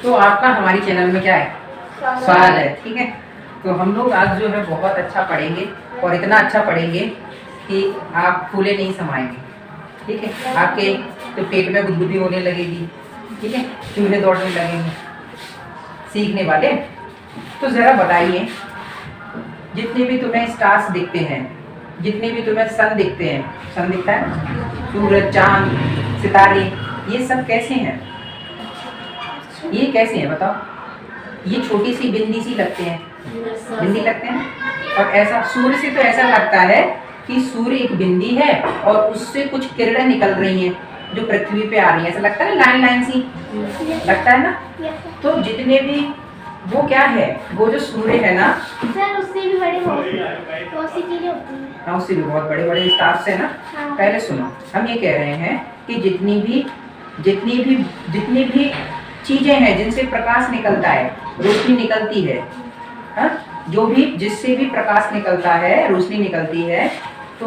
तो आपका हमारी चैनल में क्या है, स्वागत है। ठीक है, तो हम लोग आज जो है बहुत अच्छा पढ़ेंगे और इतना अच्छा पढ़ेंगे कि आप फूले नहीं समाएंगे। ठीक है, आपके तो पेट में गुदगुदी होने लगेगी। ठीक है, चूल्हे दौड़ने लगेंगे सीखने वाले। तो ज़रा बताइए, जितने भी तुम्हें स्टार्स दिखते हैं, जितने भी तुम्हें सन दिखते हैं, सन दिखता है, सूरज, चांद, सितारे, ये सब कैसे हैं? ये कैसे हैं बताओ? ये छोटी सी बिंदी सी लगते हैं, बिंदी लगते हैं। और ऐसा सूर्य से तो ऐसा लगता है कि सूर्य एक बिंदी है और उससे कुछ किरणें निकल रही हैं जो पृथ्वी पे आ रही है। ऐसा लगता है ना, लाइन लाइन सी लगता है ना। तो जितने भी वो क्या है, वो जो सूर्य है ना सर, उससे भी बड़े बहुत सी चीजें होती हैं। हाँ, उससे भी बहुत बड़े बड़े स्टार्स है ना। हाँ। पहले सुनो, हम ये कह रहे हैं कि जितनी भी चीजें हैं जिनसे प्रकाश निकलता है, रोशनी निकलती है, हाँ, जो भी जिससे भी प्रकाश निकलता है, रोशनी निकलती है, तो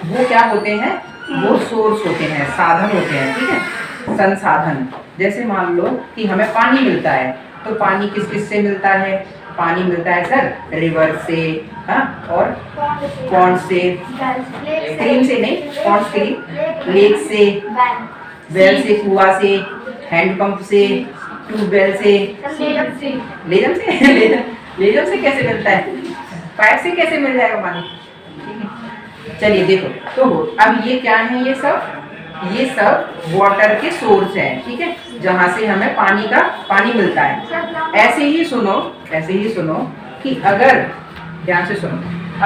वो क्या होते हैं, वो सोर्स होते हैं, साधन होते हैं। ठीक है, संसाधन। जैसे मान लो कि हमें पानी मिलता है, तो पानी किस किस से मिलता है? पानी मिलता है सर रिवर से, हाँ, और पॉन्ड से, स्ट्रीम से नहीं, पॉन्ड स्ट्रीम, लेक से, वेल से, कुआं से, हैंडपंप से, ट्यूबवेल से, लेजम से कैसे मिलता है? पाइप से कैसे मिल जाएगा पानी? ठीक है, चलिए देखो, तो अब ये क्या है, ये सब वाटर के सोर्स हैं। ठीक है, जहाँ से हमें पानी मिलता है। ऐसे ही सुनो कि अगर ध्यान से सुनो,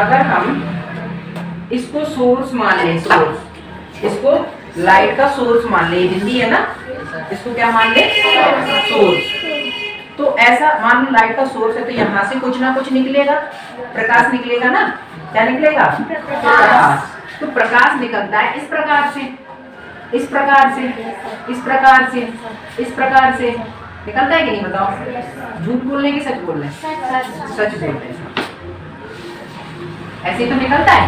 अगर हम इसको सोर्स मान लें, इसको लाइट का सोर्स मान ले, बिंदी है ना, इसको क्या मान ले, सोर्स। तो ऐसा मान लो लाइट का सोर्स है, तो यहाँ से कुछ ना कुछ निकलेगा, प्रकाश निकलेगा ना। क्या निकलेगा? प्रकाश। तो प्रकाश निकलता है इस प्रकार से, इस प्रकार से, इस प्रकार से, इस प्रकार से निकलता है कि नहीं बताओ? झूठ बोलने की सच बोल रहे हैं? सच बोल रहे हैं। ऐसे तो निकलता है,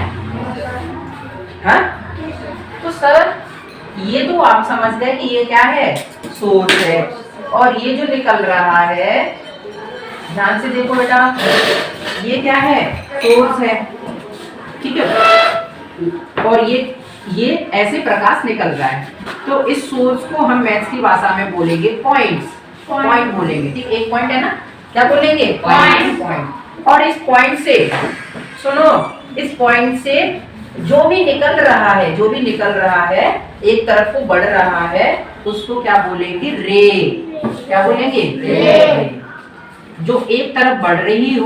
हाँ? तो सर ये तो आप समझ गए कि ये क्या है, सोर्स है। और ये जो निकल रहा है, ध्यान से देखो बेटा, ये क्या है, सोर्स है। ठीक है, और ये ऐसे प्रकाश निकल रहा है। तो इस सोर्स को हम मैथ्स की भाषा में बोलेंगे पॉइंट बोलेंगे। ठीक, एक पॉइंट है ना, क्या बोलेंगे? पॉइंट। और इस पॉइंट से सुनो, इस पॉइंट से जो भी निकल रहा है, एक तरफ को बढ़ रहा है, उसको क्या बोलेंगे? रे। क्या बोलेंगे? रे। जो एक तरफ बढ़ रही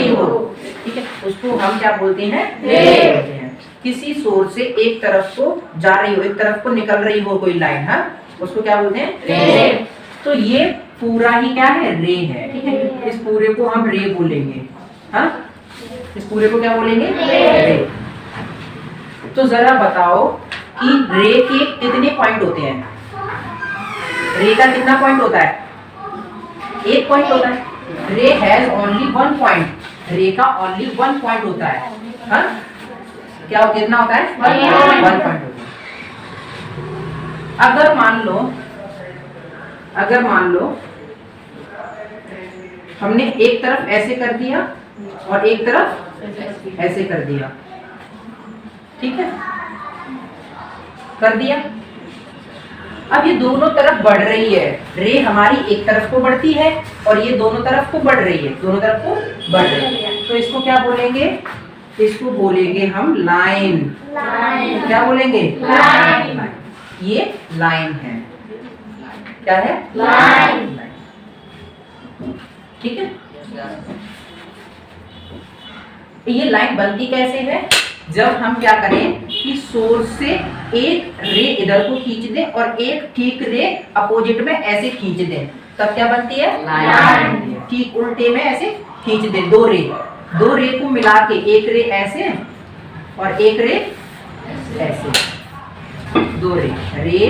हो, ठीक है, उसको हम क्या बोलते हैं? रे। किसी सोर्स से एक तरफ को जा रही हो, एक तरफ को निकल रही हो कोई लाइन, हाँ, उसको क्या बोलते हैं? रे। तो ये पूरा ही क्या है? रे है। ठीक है, इस पूरे को हम रे बोलेंगे, हाँ, इस पूरे को क्या बोलेंगे? रे। तो जरा बताओ कि रे के कितने पॉइंट होते हैं? रे का कितना पॉइंट होता है? एक पॉइंट होता है। रे हैज ओनली वन पॉइंट, रे का ओनली वन पॉइंट होता है, हाँ? क्या कितना होता है? वन पॉइंट होता है। अगर मान लो हमने एक तरफ ऐसे कर दिया और एक तरफ ऐसे कर दिया, ठीक है, कर दिया। अब ये दोनों तरफ बढ़ रही है, रे हमारी एक तरफ को बढ़ती है और ये दोनों तरफ को बढ़ रही है, दोनों तरफ को बढ़ रही है। तो इसको क्या बोलेंगे? इसको बोलेंगे हम लाइन। क्या बोलेंगे? लाइन। ये लाइन है। क्या है? लाइन। ठीक है, ये लाइन बनती कैसे है? जब हम क्या करें कि सोर्स से एक रे इधर को खींच दें और एक ठीक रे अपोजिट में ऐसे खींच दें, तब क्या बनती है? लाइन। ठीक उल्टे में ऐसे खींच दें, दो रे को मिला के, एक रे ऐसे और एक रे ऐसे, दो रे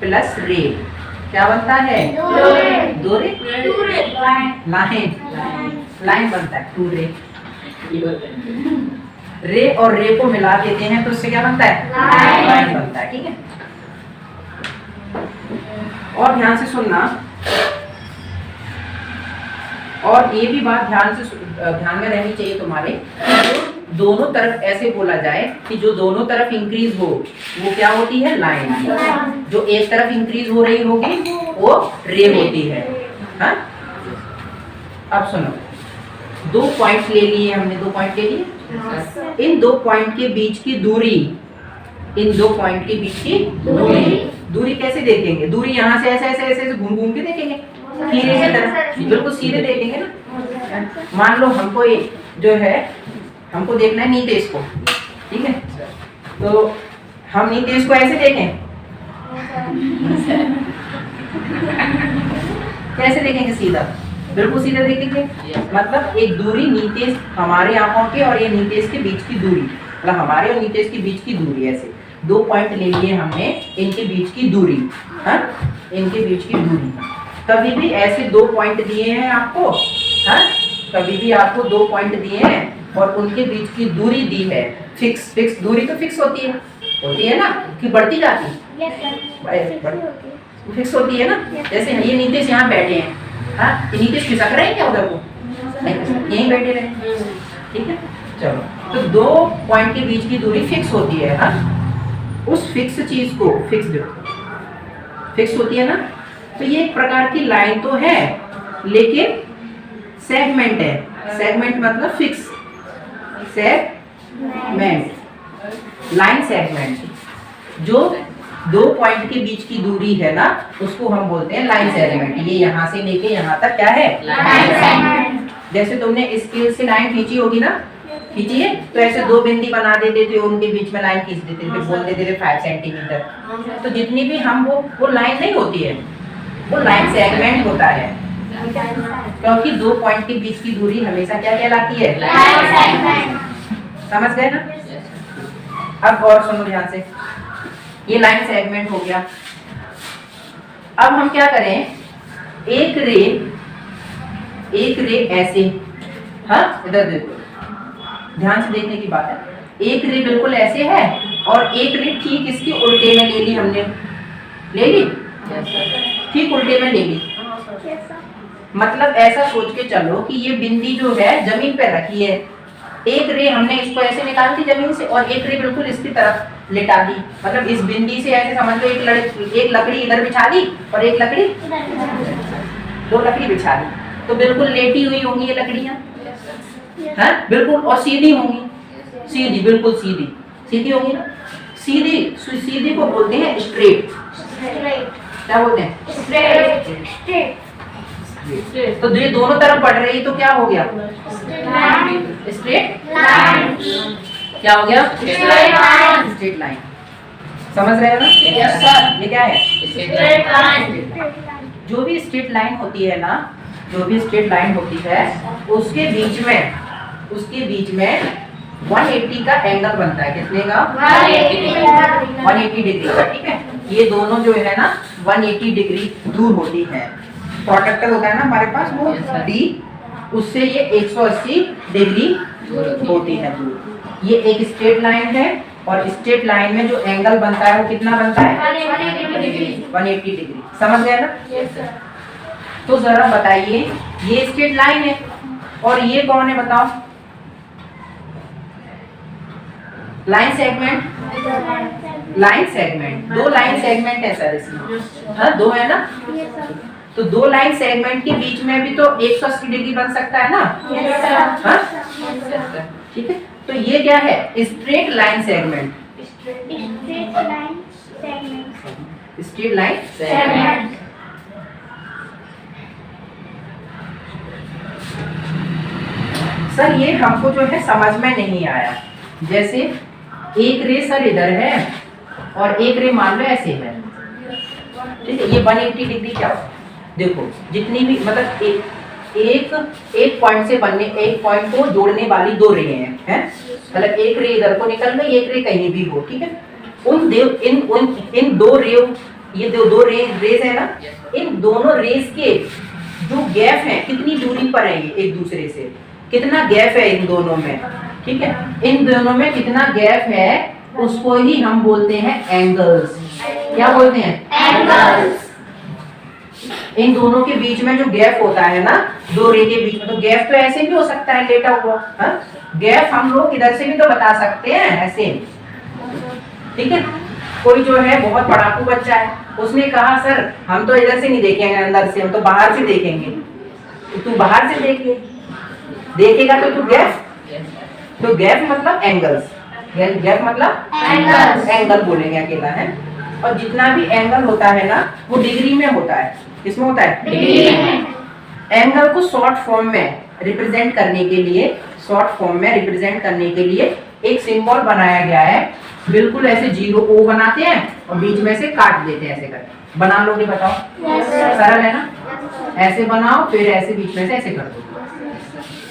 प्लस रे क्या बनता है? दो रे लाइन बनता है, टू रे। रे और रे को मिला देते हैं तो उससे क्या बनता है? लाइन बनता है। ठीक है, और ध्यान से सुनना, और ये भी बात ध्यान में रहनी चाहिए तुम्हारे कि जो दोनों तरफ ऐसे बोला जाए कि जो दोनों तरफ इंक्रीज हो वो क्या होती है? लाइन। जो एक तरफ इंक्रीज हो रही होगी वो रे होती है। हाँ, अब सुनो, 2 पॉइंट ले लिए हमने, 2 पॉइंट ले लिए। इन 2 पॉइंट के बीच की दूरी, इन 2 पॉइंट के बीच की दूरी कैसे देखेंगे? दूरी यहाँ से ऐसे ऐसे ऐसे घूम घूम के देखेंगे, सीधे से तरफ, बिल्कुल सीधे देखेंगे ना। मान लो हमको ये जो है, हमको देखना है नीतेश को, ठीक है, तो हम नीतेश को ऐसे देखें, कैसे देखेंगे? सीधा, बिल्कुल सीधा देखेंगे। मतलब एक दूरी नीतेश, हमारे आंखों के और ये नीतेश के बीच की दूरी, मतलब हमारे और नीतेश के बीच की दूरी, ऐसे 2 पॉइंट ले लिए हमने, इनके बीच की दूरी, हाँ, इनके बीच की दूरी। कभी भी ऐसे 2 पॉइंट दिए हैं आपको, हाँ, कभी भी आपको 2 पॉइंट दिए हैं और उनके बीच की दूरी दी है, फिक्स दूरी तो फिक्स होती है ना, कि बढ़ती जाती है? फिक्स होती है ना। जैसे ये नीतीश यहाँ बैठे हैं, हाँ, ये नीतीश खिसक रहे हैं क्या उधर को? यहीं बैठे रहे, ठीक है। चलो, तो 2 पॉइंट के बीच की दूरी फिक्स होती है, हाँ, उस फिक्स चीज को फिक्स होती है ना। तो ये एक प्रकार की लाइन तो है, लेकिन सेगमेंट है। सेगमेंट मतलब फिक्स, सेगमेंट, लाइन सेगमेंट। जो 2 पॉइंट के बीच की दूरी है ना, उसको हम बोलते हैं लाइन सेगमेंट। ये यहाँ से लेके यहाँ तक क्या है? Line segment. जैसे तुमने स्केल से लाइन खींची होगी ना, खींचिए, तो ऐसे 2 बिंदी बना देते थे, उनके बीच में लाइन खींच देते थे, बोल देते थे 5 सेंटीमीटर। तो जितनी भी हम वो लाइन नहीं होती है, वो लाइन सेगमेंट होता है, क्योंकि 2 पॉइंट के बीच की दूरी हमेशा क्या कहलाती है? Line segment. समझ गए ना? अब और सुनो ध्यान से, ये लाइन सेगमेंट हो गया। अब हम क्या करें, एक रे ऐसे, हाँ, इधर देखो, ध्यान से देखने की बात है। एक रे बिल्कुल ऐसे है और एक रे ठीक इसके उल्टे में ले ली हमने, ले ली, ठीक उल्टे में ले ली। मतलब ऐसा सोच के चलो कि ये बिंदी जो है जमीन पे रखी है, एक रे हमने इसको ऐसे निकाल दी जमीन से और एक रे बिल्कुल इसकी तरफ लेटा दी। मतलब इस बिंदी से ऐसे समझ लो एक लकड़ी इधर बिछा दी और एक लकड़ी, 2 लकड़ी बिछा दी, तो बिल्कुल लेटी हुई होंगी ये लकड़ियाँ, हाँ, बिल्कुल, और सीधी होंगी, सीधी, बिल्कुल सीधी होंगी ना। सीधी को बोलते हैं स्ट्रेट। क्या बोलते हैं? स्ट्रेट। तो ये दोनों तरफ बढ़ रही तो क्या हो गया? Straight line. क्या हो गया? Straight line. समझ रहे हो ना? Yes sir. ये क्या है? Straight line. जो भी स्ट्रेट लाइन होती है ना, जो भी स्ट्रेट लाइन होती है, उसके बीच में 180 का एंगल बनता है। कितने का? 180 डिग्री का, ठीक है। ये दोनों जो है ना 180 डिग्री दूर होती है। प्रोटेक्टर होता है ना हमारे पास, वो डी, उससे ये 180 डिग्री होती है दूर। ये एक स्ट्रेट लाइन है और स्ट्रेट लाइन में जो एंगल बनता है वो कितना बनता है? 180 डिग्री। समझ गए ना? तो जरा बताइए, ये स्ट्रेट लाइन है और ये कौन है बताओ? Line segment. Line segment, 2 line segment है सर इसमें, हाँ 2 है ना। तो 2 लाइन सेगमेंट के बीच में भी तो 180 डिग्री बन सकता है ना, हाँ, ठीक है। तो ये क्या है? Straight line segment. Straight line segment. Sir ये हमको जो है समझ में नहीं आया। जैसे एक रे सर इधर है और एक रे मान लो ऐसे है, ठीक है। ये 180 डिग्री क्या हो? देखो जितनी भी मतलब एक पॉइंट से बनने, एक पॉइंट को जोड़ने वाली 2 रे हैं, मतलब एक रे इधर को निकल गई, एक रे कहीं भी हो, ठीक है। इन 2 रे, ये 2 रेस है ना, इन दोनों रेस के जो गैप है, कितनी दूरी पर है ये एक दूसरे से, कितना गैप है इन दोनों में, ठीक है। इन दोनों में कितना गैप है उसको ही हम बोलते हैं एंगल्स। क्या बोलते हैं? एंगल्स। इन दोनों के बीच में जो गैप होता है ना, दो रे के बीच में, तो गैप तो ऐसे भी हो सकता है लेटा हुआ, गैप हम लोग इधर से भी तो बता सकते हैं ऐसे, ठीक है। कोई जो है बहुत पढ़ाकू बच्चा है, उसने कहा सर हम तो इधर से नहीं देखेंगे अंदर से, हम तो बाहर से देखेंगे, तो तू बाहर से देखिए, देखेगा तो तू गैप, तो गैप मतलब एंगल्स, गैप मतलब एंगल बोलेंगे अकेला है। और जितना भी एंगल होता है ना वो डिग्री में होता है, किसमें होता है, डिग्री में। एंगल को शॉर्ट फॉर्म में रिप्रेजेंट करने के लिए, शॉर्ट फॉर्म में रिप्रेजेंट करने के लिए एक सिंबल बनाया गया है, बिल्कुल ऐसे 0 O बनाते हैं और बीच में से काट देते हैं, ऐसे करके बना लोगे, बताओ? सरल है ना, ऐसे बनाओ फिर ऐसे बीच में से ऐसे कर दो,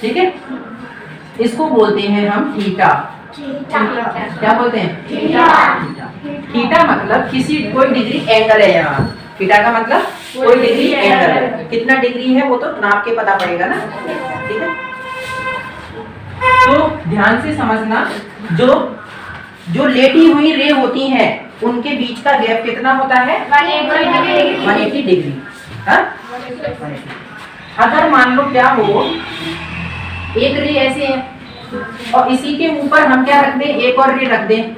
ठीक है। इसको बोलते हैं हम थीटा, क्या बोलते हैं, थीटा। थीटा मतलब किसी कोई डिग्री एंगल है, यहाँ थीटा का मतलब कोई डिग्री एंगल है, कितना डिग्री है वो तो नाप के पता पड़ेगा ना, ठीक है। तो ध्यान से समझना, जो लेटी हुई रे होती हैं उनके बीच का गैप कितना होता है, 180 डिग्री, हाँ। अगर मान लो क्या हो, एक रे ऐसे है और इसी के ऊपर हम क्या रख दें, एक और रे रख दें,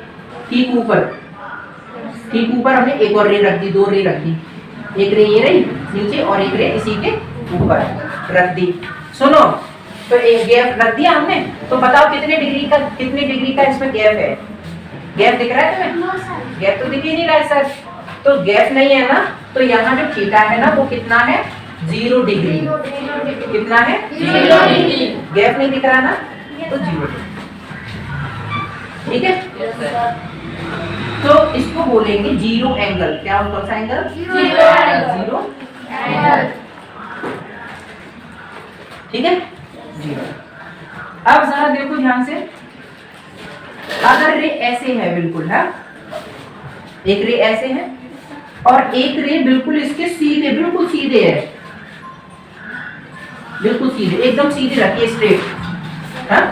ठीक ऊपर हमने एक और रे रख दी, 2 रे रख दी, एक रे ये रही नीचे और एक रे इसी के ऊपर रख दी। सुनो, तो एक गैप रख दिया हमने, तो बताओ कितने डिग्री का इसमें गैप है, गैप दिख रहा है तुम्हें, गैप तो दिख ही नहीं रहा है सर, तो गैप नहीं है ना, तो यहाँ जो थीटा है ना वो कितना है, 0 डिग्री, कितना है, 0 डिग्री, गैप नहीं दिख रहा ना, तो 0 डिग्री, ठीक है। तो इसको बोलेंगे 0 एंगल, क्या कौन सा एंगल, 0 एंगल, ठीक है, 0। अब जरा देखो ध्यान से, अगर रे ऐसे है बिल्कुल, है एक रे ऐसे है और एक रे बिल्कुल इसके सीधे, बिल्कुल सीधे है, बिल्कुल सीधे, एकदम सीधे रखिए स्ट्रेट, हाँ,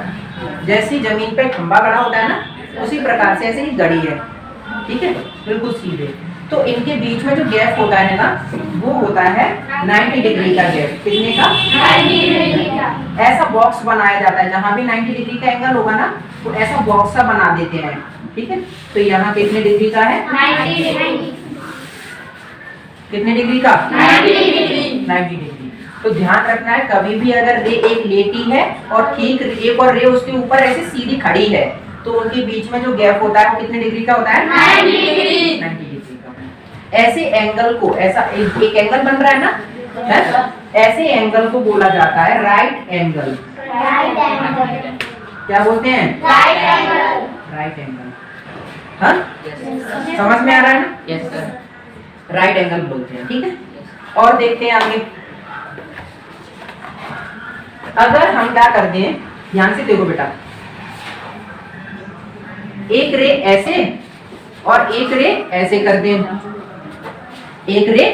जैसे जमीन पे खंबा गड़ा होता है ना उसी प्रकार से ऐसे ही गड़ी है, ठीक है, बिल्कुल सीधे। तो इनके बीच में जो गैप होता है ना वो होता है 90 डिग्री का गैप, कितने का, 90 डिग्री का। ऐसा बॉक्स बनाया जाता है, जहां भी 90 डिग्री का एंगल होगा ना तो ऐसा बॉक्स सा बना देते हैं, ठीक है। तो यहाँ कितने डिग्री का है, 90 डिग्री, कितने डिग्री का, 90 डिग्री। तो ध्यान रखना है, कभी भी अगर रे एक लेटी है और ठीक एक और रे उसके ऊपर ऐसे सीधी खड़ी है तो उनके बीच में जो गैप होता है वो कितने डिग्री का होता है, 90 डिग्री का। ऐसे एंगल को, ऐसा एक एंगल बन रहा है ना, ऐसे एंगल को बोला जाता है राइट एंगल, क्या बोलते हैं, राइट एंगल, हाँ, समझ में आ रहा है ना, यस सर, राइट एंगल बोलते हैं, ठीक है। और देखते हैं आगे, अगर हम क्या कर दें, ध्यान से देखो बेटा, एक रे ऐसे और एक रे ऐसे कर दें, एक रे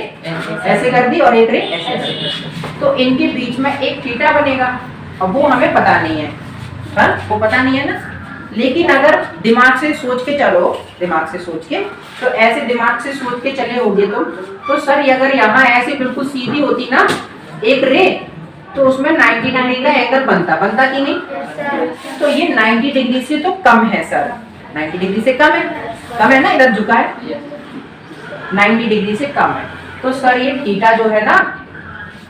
ऐसे कर दी और एक रे ऐसे कर दी, तो इनके बीच में एक थीटा बनेगा, अब वो हमें पता नहीं है, हाँ, वो पता नहीं है ना। लेकिन अगर दिमाग से सोच के चलो, दिमाग से सोच के, तो ऐसे दिमाग से सोच के चले होगे तुम, तो सर अगर यहाँ ऐसे बिल्कुल सीधी होती ना एक रे तो उसमें 90 डिग्री का एंगल बनता कि नहीं, तो ये 90 डिग्री से तो कम है सर, 90 डिग्री से कम है ना, इधर झुका है, 90 डिग्री से कम है, तो सर ये थीटा जो है ना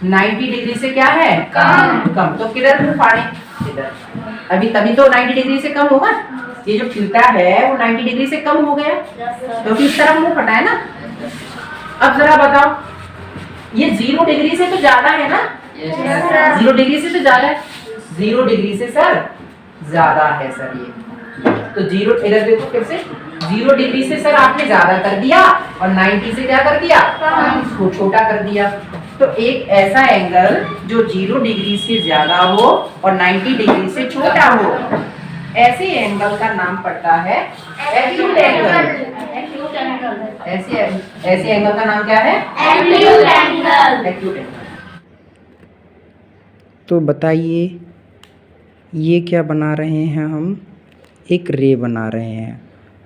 90 डिग्री से क्या है, कम। तो किधर मुंह फाड़े, इधर, अभी तभी तो 90 डिग्री से कम होगा, ये जो थीटा है वो 90 डिग्री से कम हो गया, क्योंकि इस तरफ मुंह फटा है ना। अब जरा बताओ, ये 0 डिग्री से तो ज्यादा है ना, 0 डिग्री से तो ज्यादा है, 0 डिग्री से सर ज्यादा है सर ये, तो 0, इधर देखो फिर से, 0 डिग्री से सर आपने ज्यादा कर दिया और 90 से क्या कर दिया, इसको छोटा कर दिया। तो एक ऐसा एंगल जो 0 डिग्री से ज्यादा हो और 90 डिग्री से छोटा हो, ऐसे एंगल का नाम पड़ता है एक्यूट एंगल। ऐसे एंगल का नाम क्या है, एक्यूट एंगल। तो बताइए ये क्या बना रहे हैं हम, एक रे बना रहे हैं,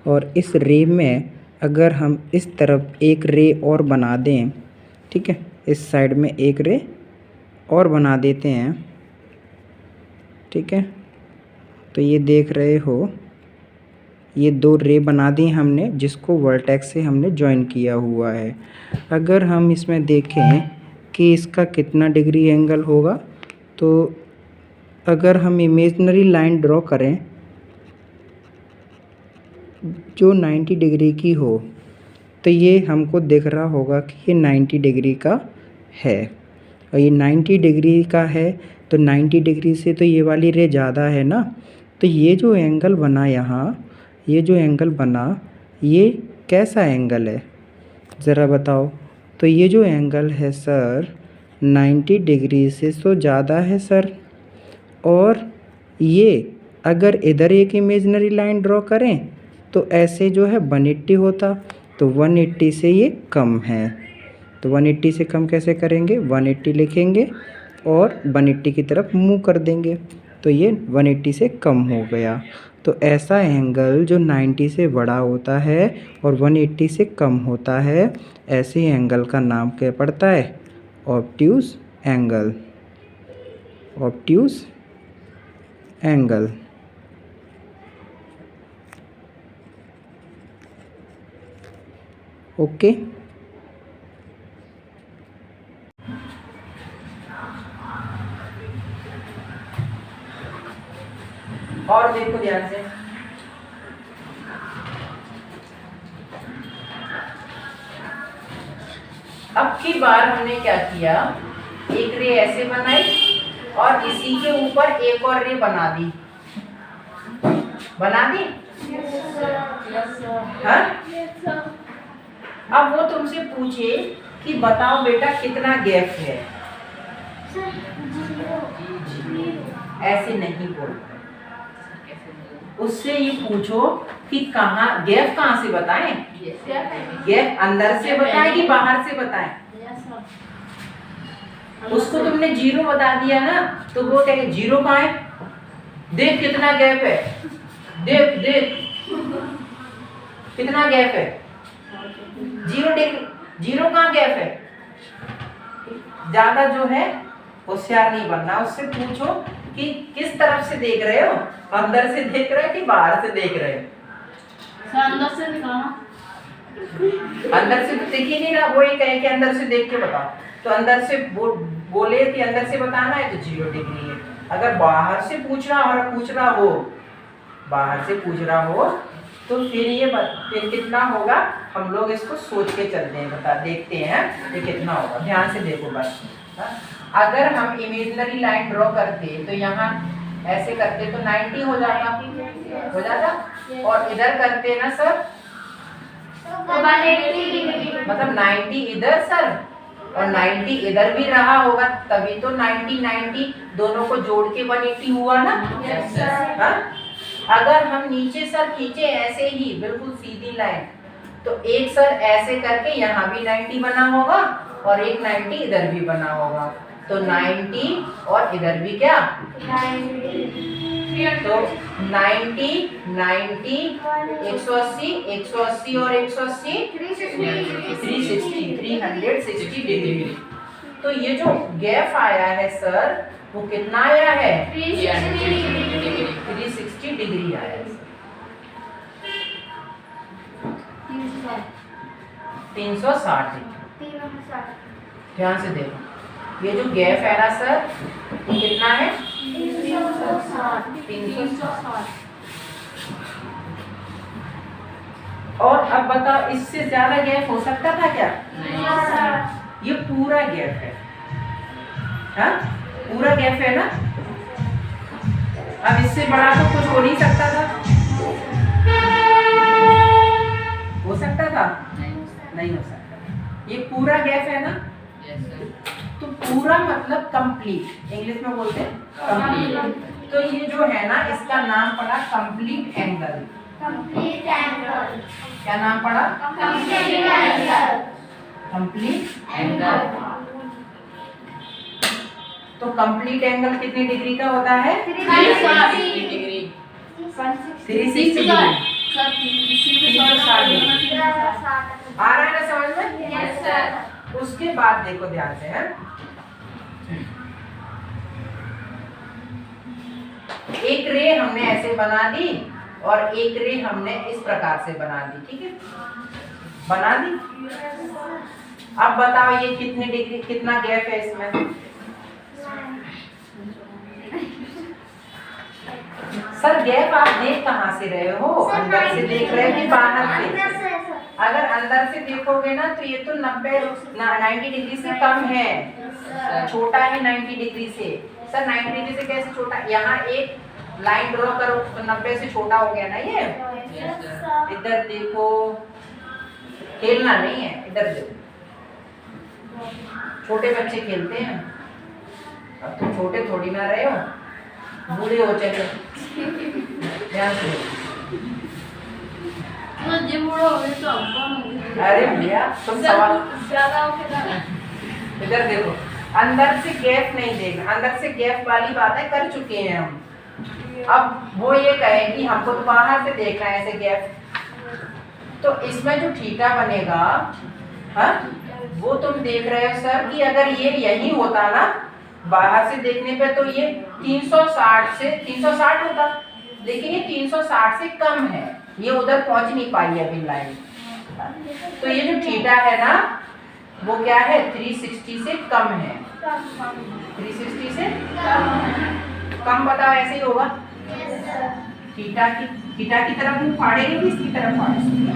और इस रे में अगर हम इस तरफ एक रे और बना दें, ठीक है, इस साइड में एक रे और बना देते हैं। ठीक है, तो ये देख रहे हो, ये 2 रे बना दी हमने, जिसको वर्टेक्स से हमने ज्वाइन किया हुआ है। अगर हम इसमें देखें कि इसका कितना डिग्री एंगल होगा, तो अगर हम इमेजिनरी लाइन ड्रॉ करें जो 90 डिग्री की हो, तो ये हमको दिख रहा होगा कि ये 90 डिग्री का है। और ये 90 डिग्री का है, तो 90 डिग्री से तो ये वाली रे ज़्यादा है ना, तो ये जो एंगल बना यहाँ, ये जो एंगल बना, ये कैसा एंगल है ज़रा बताओ। तो ये जो एंगल है सर 90 डिग्री से तो ज़्यादा है सर। और ये अगर इधर एक इमेजिनरी लाइन ड्रॉ करें तो ऐसे जो है 180 होता, तो 180 से ये कम है। तो 180 से कम कैसे करेंगे, 180 लिखेंगे और 180 की तरफ मूव कर देंगे, तो ये 180 से कम हो गया। तो ऐसा एंगल जो 90 से बड़ा होता है और 180 से कम होता है, ऐसे एंगल का नाम क्या पड़ता है, obtuse angle. Obtuse angle. Okay, और देखो ध्यान से, अब की बार हमने क्या किया, एक रे ऐसे बनाई और इसी के ऊपर एक और रे बना दी। हाँ? अब वो तुमसे पूछे कि बताओ बेटा कितना गैप है, ऐसे नहीं बोलते, उससे ये पूछो कि कहाँ गैप, कहाँ से बताएं, गैप अंदर से बताएं कि बाहर से बताएं। उसको तुमने 0 बता दिया ना, तो वो कहेगा 0 कहाँ है, देख कितना गैप है, देख देख कितना गैप है, 0 कहाँ गैप है। ज्यादा जो है होशियार नहीं बनना, उससे पूछो कि किस तरफ से देख रहे हो, अंदर से देख रहे हो कि बाहर से देख रहे हो। अंदर से दिखाना, अंदर से दिख ही नहीं रहा, वो ही कहे कि अंदर से देख के बताओ, तो अंदर से बोले कि अंदर से बताना है तो 0 डिग्री है। अगर बाहर से पूछ रहा हो, बाहर से पूछ रहा हो, तो फिर कितना होगा, हम लोग इसको सोच के चलते हैं, देखते हैं ये कितना होगा। ध्यान से देखो बस। अगर हम इमेजिनरी लाइन ड्रॉ करते तो यहाँ ऐसे करते तो 90 हो जाता, और इधर करते ना सर, मतलब 90 इधर सर और 90 इधर भी रहा होगा, तभी तो 90 दोनों को जोड़ के 180 हुआ ना। हाँ? अगर हम नीचे सर खींचे ऐसे ही बिल्कुल सीधी लाइन, तो एक सर ऐसे करके यहाँ भी 90 बना होगा और एक 90 इधर भी बना होगा, तो 90 और इधर भी क्या, तो 90 90 180 और 180 360 डिग्री। तो ये जो गैप आया है सर, वो कितना आया है, 360 डिग्री आया है। 360 डिग्री। ध्यान से देखो, ये जो गैप है ना सर, ये कितना है, 360। और अब बताओ, इससे ज्यादा गैप हो सकता था क्या, ये पूरा गैप है। हाँ, पूरा गैप है ना। अब इससे बड़ा तो कुछ हो नहीं सकता था, हो सकता था, नहीं हो सकता। ये पूरा गैप है ना, तो पूरा मतलब कंप्लीट, इंग्लिश में बोलते हैं कंप्लीट। तो ये जो है ना, इसका नाम पड़ा कंप्लीट एंगल। कंप्लीट एंगल, क्या नाम पड़ा, कंप्लीट एंगल, कंप्लीट एंगल। तो कंप्लीट एंगल कितने डिग्री का होता है, 360 डिग्री। 360 डिग्री। आ रहा है ना समझ में। Yes sir. उसके बाद देखो ध्यान से है, एक रे हमने ऐसे बना दी और एक रे हमने इस प्रकार से बना दी, ठीक है, बना दी। अब बताओ ये कितने डिग्री, कितना गैप है इसमें? सर गैप आप देख कहाँ से रहे हो? अंदर से देख रहे हो कि बाहर से? अगर अंदर से देखोगे ना तो ये तो 90 डिग्री से कम है, छोटा है 90 डिग्री से। सर 90 डिग्री से कैसे छोटा? यहाँ एक लाइन ड्रॉ करो तो 90 से छोटा हो गया ना ये। इधर देखो, खेलना नहीं है, इधर देखो, छोटे बच्चे खेलते हैं, अब तुम छोटे थोड़ी ना रहे हो, बूढ़े हो चले। ध्यान से अरे भैया तुम सवाल इधर देखो, अंदर से गैप नहीं देखना, अंदर से गैप वाली बातें कर चुके हैं हम। अब वो ये कहे कि हमको तो बाहर से देखना है ऐसे गैप, तो इसमें जो थीटा बनेगा, हाँ, वो तुम देख रहे हो सर कि अगर ये यही होता ना बाहर से देखने पे तो ये 360 होता, लेकिन ये 360 से कम है, ये उधर पहुंच नहीं पाई अभी लाइन। तो ये जो थीटा है ना वो क्या है? 360 से कम है, 360 से कम। बताओ ऐसे ही होगा? थीटा की तरफ मुंह फाड़ेंगे कि इसकी तरफ फाड़ेंगे?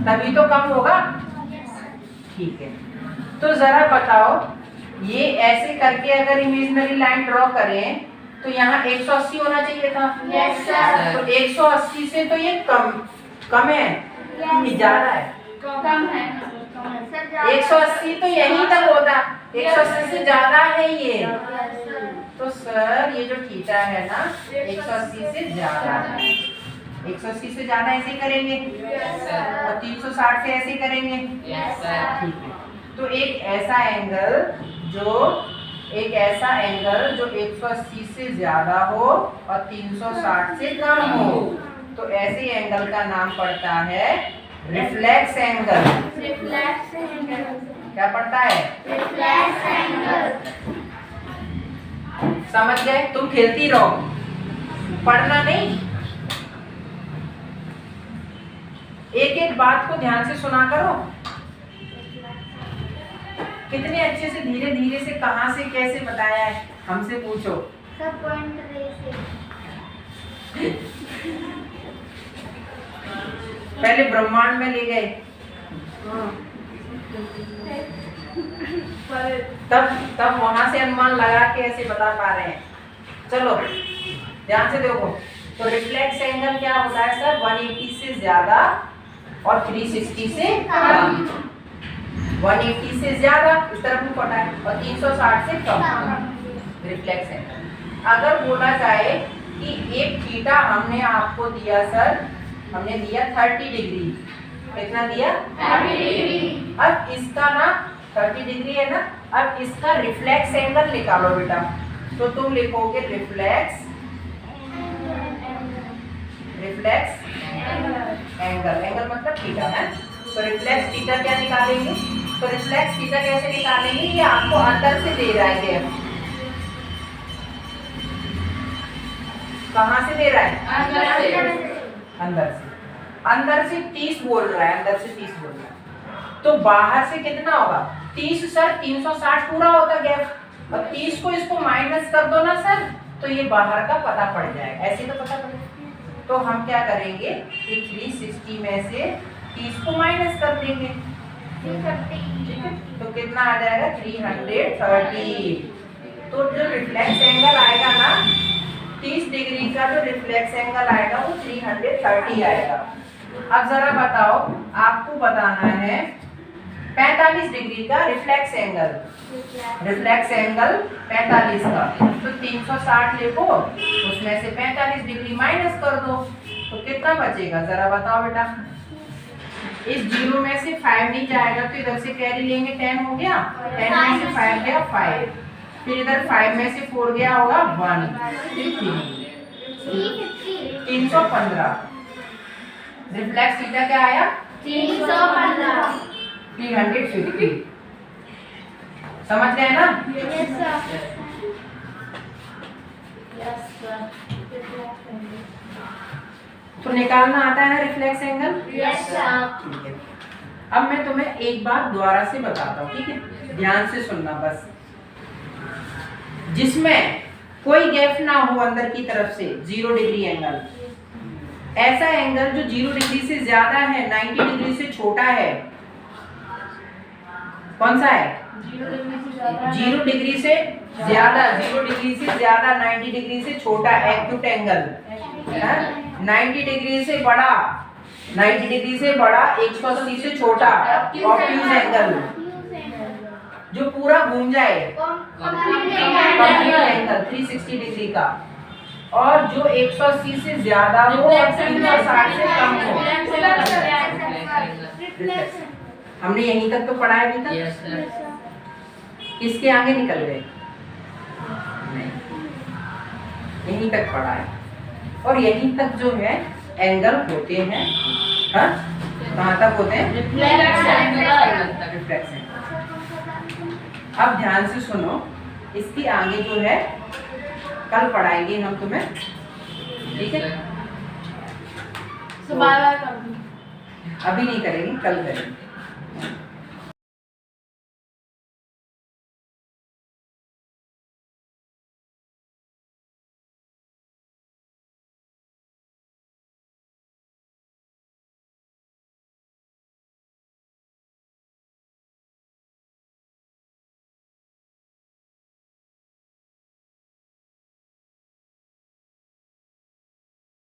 तभी तो कम होगा, ठीक है। तो जरा बताओ, ये ऐसे करके अगर इमेजिनरी लाइन ड्रॉ करें तो यहाँ 180 होना चाहिए था। Yes sir. तो 180 से तो ये कम है कि ज्यादा है? कम है। 180 तो यहीं तक होता, 180 से ज्यादा है ये। तो सर ये जो थीटा है ना 180 से ज्यादा है, 180 से ज्यादा ऐसे ही करेंगे और 360 से ऐसे ही करेंगे, ठीक है। तो एक ऐसा एंगल जो 180 से ज्यादा हो और 360 से कम हो, तो ऐसे एंगल का नाम पड़ता है रिफ्लेक्स एंगल। रिफ्लेक्स एंगल क्या पड़ता है? Reflex angle. समझ गए? तुम खेलती रहो, पढ़ना नहीं। एक एक बात को ध्यान से सुना करो। कितने अच्छे से धीरे धीरे से कहां से कैसे बताया है, हमसे पूछो। सब पॉइंट रे से पहले ब्रह्मांड में ले गए, तब वहां से अनुमान लगा के ऐसे बता पा रहे हैं। चलो ध्यान से देखो, तो रिफ्लेक्स एंगल क्या होता है सर? 180 से ज्यादा और 360 से कम। 180 से ज्यादा इस तरफ में पड़ा है और 360 से कम, रिफ्लेक्स एंगल। अगर बोला जाए कि एक थीटा हमने आपको दिया सर, हमने दिया 30 डिग्री, कितना दिया? 30 डिग्री। अब इसका ना 30 डिग्री है ना, अब इसका रिफ्लेक्स एंगल निकालो बेटा। तो तुम लिखोगे रिफ्लेक्स एंगल मतलब थीटा है। तो रिफ्लेक्स थीटा क्या निकालेंगे? तो रिफ्लेक्स थीटा कैसे निकालेंगे? ये आपको अंदर से दे रहा है गैप। कहाँ से दे रहा है? अंदर से 30 बोल रहा है, अंदर से 30 बोल रहा है। तो बाहर से कितना होगा? 30 सर 360 पूरा होता गैप, और 30 को इसको माइनस कर दो ना सर, तो ये बाहर का पता पड़ जाएगा, ऐसे तो पता पड़ेगा। तो हम क्या करेंगे कि 360 में से 30 को माइनस कर देंगे, तो कितना आ जाएगा? 330। तो जो रिफ्लेक्स एंगल आएगा ना 30 डिग्री का, जो रिफ्लेक्स एंगल आएगा वो 330 आएगा। अब जरा बताओ, आपको बताना है 45 डिग्री का रिफ्लेक्स एंगल 45 का। तो 360 लिखो, उसमें से 45 डिग्री माइनस कर दो, तो कितना बचेगा जरा बताओ बेटा? इस 0 में से 5 नहीं जाएगा तो इधर से कैरी लेंगे, 10 हो गया, 10 में से 5 गया 5, फिर इधर 5 में से 4 गया होगा 1, 315। रिफ्लेक्स थीटा क्या आया? 315। 350। समझ गए ना? Yes, sir. तो निकालना आता है ना रिफ्लेक्स एंगल? Yes, sir. ठीक है। अब मैं तुम्हें एक बार दोबारा से बताता हूँ, ठीक है? ध्यान से सुनना बस। जिसमें कोई गैप ना हो अंदर की तरफ से, 0 डिग्री एंगल। ऐसा एंगल जो 0 डिग्री से ज्यादा है, 90 डिग्री से छोटा है, कौन सा है? 0 डिग्री से ज्यादा, 0 डिग्री से ज्यादा, 90 डिग्री से छोटा एक्यूट एंगल। 90 डिग्री से बड़ा, 90 डिग्री से बड़ा, 180 से छोटा ऑब्ट्यूज एंगल, जो पूरा घूम जाए, कंप्लीट एंगल 360 डिग्री का, और जो 180 से ज्यादा हो और 360 से कम हो। हमने यहीं तक तो पढ़ा है अभी तक? किसके आगे निकल गए? नहीं, यहीं तक पढ़ा है। और यहीं तक जो है एंगल होते हैं, हाँ, कहाँ तक होते हैं? Reflex angle. अब ध्यान से सुनो, इसके आगे जो है कल पढ़ाएंगे हम तुम्हें, ठीक है? अभी नहीं करेंगे, कल करेंगे।